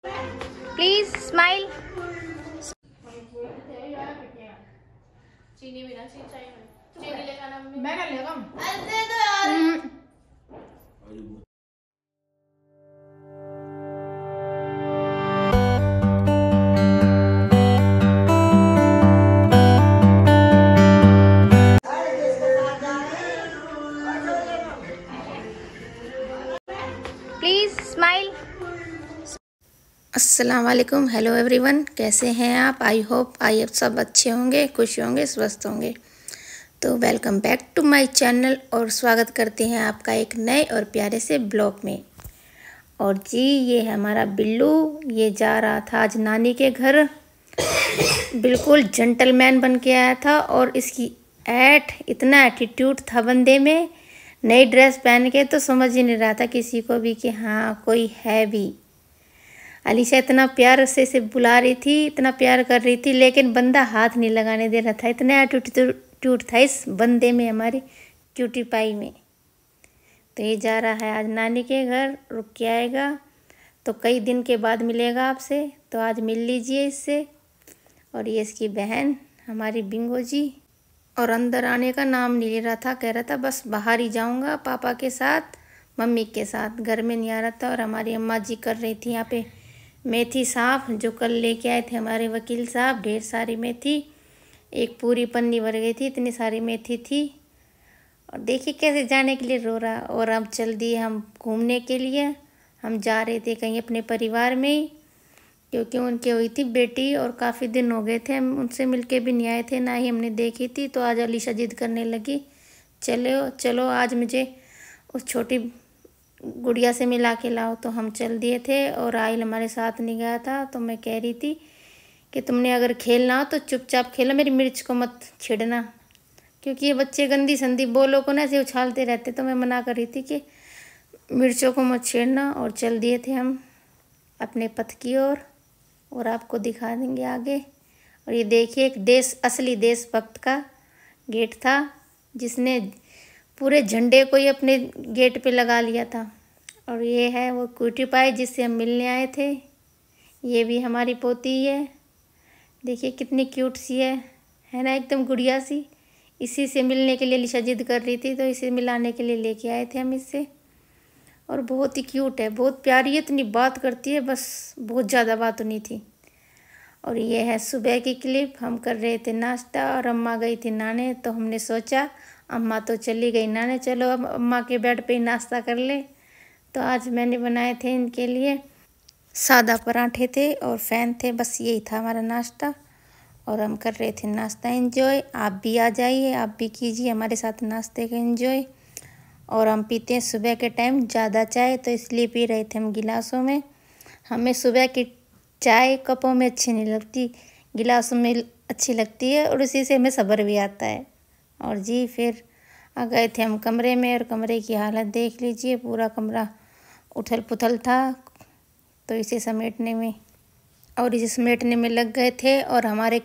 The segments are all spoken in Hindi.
Please smile. चीनी बिना चीनी लेगा ना मैं कर लेगा दे दो यार। Please smile. अस्सलाम वालेकुम, हेलो एवरीवन, कैसे हैं आप? आई होप आप सब अच्छे होंगे, खुश होंगे, स्वस्थ होंगे। तो welcome back to my channel और स्वागत करते हैं आपका एक नए और प्यारे से ब्लॉग में। और जी ये है हमारा बिल्लू, ये जा रहा था आज नानी के घर। बिल्कुल जेंटलमैन बन के आया था और इसकी इतना एटीट्यूड था बंदे में। नई ड्रेस पहन के तो समझ ही नहीं रहा था किसी को भी कि हाँ कोई है भी। अलीशा इतना प्यार से इसे बुला रही थी, इतना प्यार कर रही थी, लेकिन बंदा हाथ नहीं लगाने दे रहा था। इतना एटीट्यूड था इस बंदे में, हमारी क्यूटी पाई में। तो ये जा रहा है आज नानी के घर, रुक के आएगा तो कई दिन के बाद मिलेगा आपसे, तो आज मिल लीजिए इससे। और ये इसकी बहन हमारी बिंगो जी, और अंदर आने का नाम नहीं ले रहा था, कह रहा था बस बाहर ही जाऊंगा पापा के साथ, मम्मी के साथ, घर में नहीं आ रहा था। और हमारी अम्मा जी कर रही थी यहाँ पे मेथी साफ, जो कल लेके आए थे हमारे वकील साहब। ढेर सारी मेथी, एक पूरी पन्नी भर गई थी, इतनी सारी मेथी थी। और देखिए कैसे जाने के लिए रो रहा। और अब चल दिए हम घूमने के लिए। हम जा रहे थे कहीं अपने परिवार में ही, क्योंकि उनकी हुई थी बेटी और काफ़ी दिन हो गए थे हम उनसे मिलके भी नहीं आए थे, ना ही हमने देखी थी। तो आज अलीशा जिद करने लगी, चलो चलो आज मुझे उस छोटी गुड़िया से मिला के लाओ। तो हम चल दिए थे और आइल हमारे साथ नहीं गया था। तो मैं कह रही थी कि तुमने अगर खेलना हो तो चुपचाप खेलो, मेरी मिर्च को मत छेड़ना, क्योंकि ये बच्चे गंदी संदी बोलों को ना ऐसे उछालते रहते। तो मैं मना कर रही थी कि मिर्चों को मत छेड़ना। और चल दिए थे हम अपने पथ की ओर, और आपको दिखा देंगे आगे। और ये देखिए एक असली देशभक्त का गेट था, जिसने पूरे झंडे को ही अपने गेट पे लगा लिया था। और ये है वो क्यूटी पाई जिससे हम मिलने आए थे। ये भी हमारी पोती ही है, देखिए कितनी क्यूट सी है ना, एकदम गुड़िया सी। इसी से मिलने के लिए अलीशा जिद कर रही थी, तो इसे मिलाने के लिए लेके आए थे हम इससे। और बहुत ही क्यूट है, बहुत प्यारी है, इतनी बात करती है, बस बहुत ज़्यादा बात होनी थी। और ये है सुबह की क्लिप, हम कर रहे थे नाश्ता और अम्मा गई थी नहाने। तो हमने सोचा अम्मा तो चली गई नहाने, चलो अब अम्मा के बेड पे ही नाश्ता कर ले। तो आज मैंने बनाए थे इनके लिए सादा पराठे थे और फैन थे, बस यही था हमारा नाश्ता। और हम कर रहे थे नाश्ता एंजॉय। आप भी आ जाइए, आप भी कीजिए हमारे साथ नाश्ते का एंजॉय। और हम पीते हैं सुबह के टाइम ज़्यादा चाय, तो इसलिए पी रहे थे हम गिलासों में। हमें सुबह की चाय कपों में अच्छी नहीं लगती, गिलासों में अच्छी लगती है, और उसी से हमें सब्र भी आता है। और जी फिर आ गए थे हम कमरे में, और कमरे की हालत देख लीजिए, पूरा कमरा उथल पुथल था। तो इसे समेटने में लग गए थे। और हमारे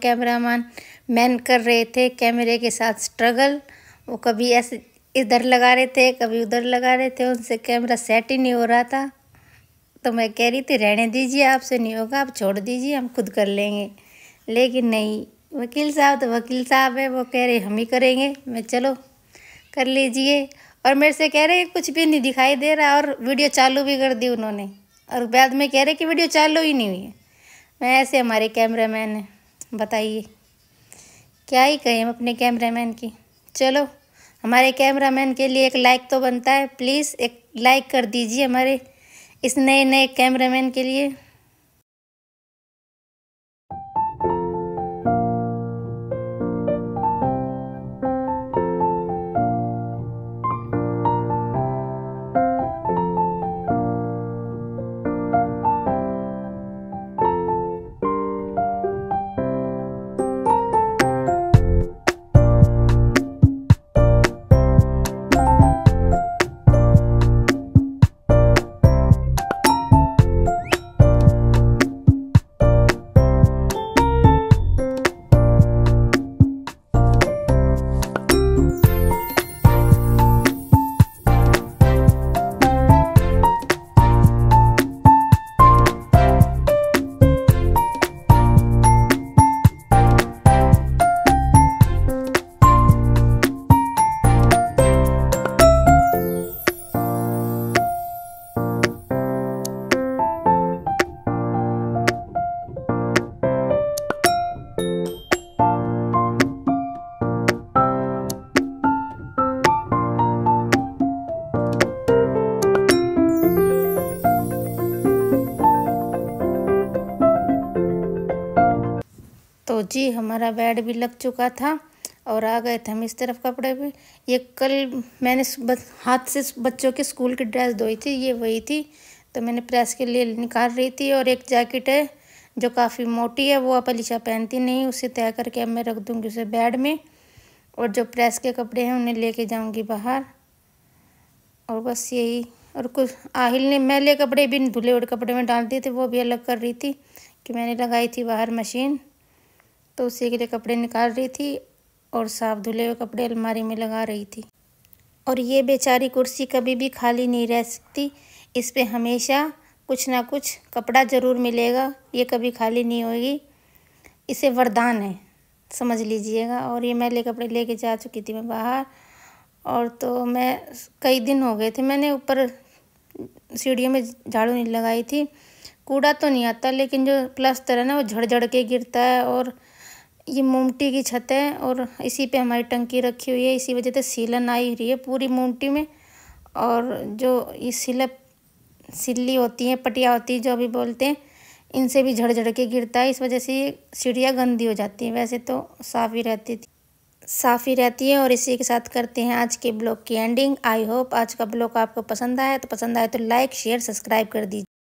मैन कर रहे थे कैमरे के साथ स्ट्रगल। वो कभी ऐसे इधर लगा रहे थे, कभी उधर लगा रहे थे, उनसे कैमरा सेट ही नहीं हो रहा था। तो मैं कह रही थी रहने दीजिए, आपसे नहीं होगा, आप छोड़ दीजिए, हम खुद कर लेंगे। लेकिन नहीं, वकील साहब तो वकील साहब है, वो कह रहे हम ही करेंगे। मैं चलो कर लीजिए। और मेरे से कह रहे कुछ भी नहीं दिखाई दे रहा, और वीडियो चालू भी कर दी उन्होंने, और बाद में कह रहे कि वीडियो चालू ही नहीं हुई है। मैं ऐसे हमारे कैमरामैन हैं, बताइए क्या ही कहें हम अपने कैमरामैन की। चलो हमारे कैमरामैन के लिए एक लाइक तो बनता है, प्लीज़ एक लाइक कर दीजिए हमारे इस नए कैमरामैन के लिए। तो जी हमारा बेड भी लग चुका था और आ गए थे हम इस तरफ कपड़े भी। ये कल मैंने हाथ से बच्चों के स्कूल की ड्रेस धोई थी, ये वही थी, तो मैंने प्रेस के लिए निकाल रही थी। और एक जैकेट है जो काफ़ी मोटी है, वो अब अलीशा पहनती नहीं, उसे तय करके अब मैं रख दूँगी उसे बेड में। और जो प्रेस के कपड़े हैं उन्हें लेके जाऊँगी बाहर। और बस यही, और कुछ आहिल ने मैले कपड़े भी धुले हुए कपड़े में डाल दिए थे, वो भी अलग कर रही थी कि मैंने लगाई थी बाहर मशीन, तो उसी के लिए कपड़े निकाल रही थी और साफ धुले हुए कपड़े अलमारी में लगा रही थी। और ये बेचारी कुर्सी कभी भी खाली नहीं रह सकती, इस पे हमेशा कुछ ना कुछ कपड़ा ज़रूर मिलेगा, ये कभी खाली नहीं होगी, इसे वरदान है, समझ लीजिएगा। और ये मैले कपड़े लेके जा चुकी थी मैं बाहर। और तो मैं कई दिन हो गए थे, मैंने ऊपर सीढ़ियों में झाड़ू नहीं लगाई थी। कूड़ा तो नहीं आता, लेकिन जो प्लास्टर है ना वो झड़ के गिरता है। और ये मोमटी की छत है और इसी पे हमारी टंकी रखी हुई है, इसी वजह से सीलन आई रही है पूरी मोमटी में। और जो ये सिल्ली होती हैं, पटिया होती है जो भी बोलते हैं, इनसे भी झड़ के गिरता है, इस वजह से ये सीढ़ियाँ गंदी हो जाती हैं। वैसे तो साफ़ ही रहती है। और इसी के साथ करते हैं आज के ब्लॉग की एंडिंग। आई होप आज का ब्लॉग आपको पसंद आया तो लाइक शेयर सब्सक्राइब कर दीजिए।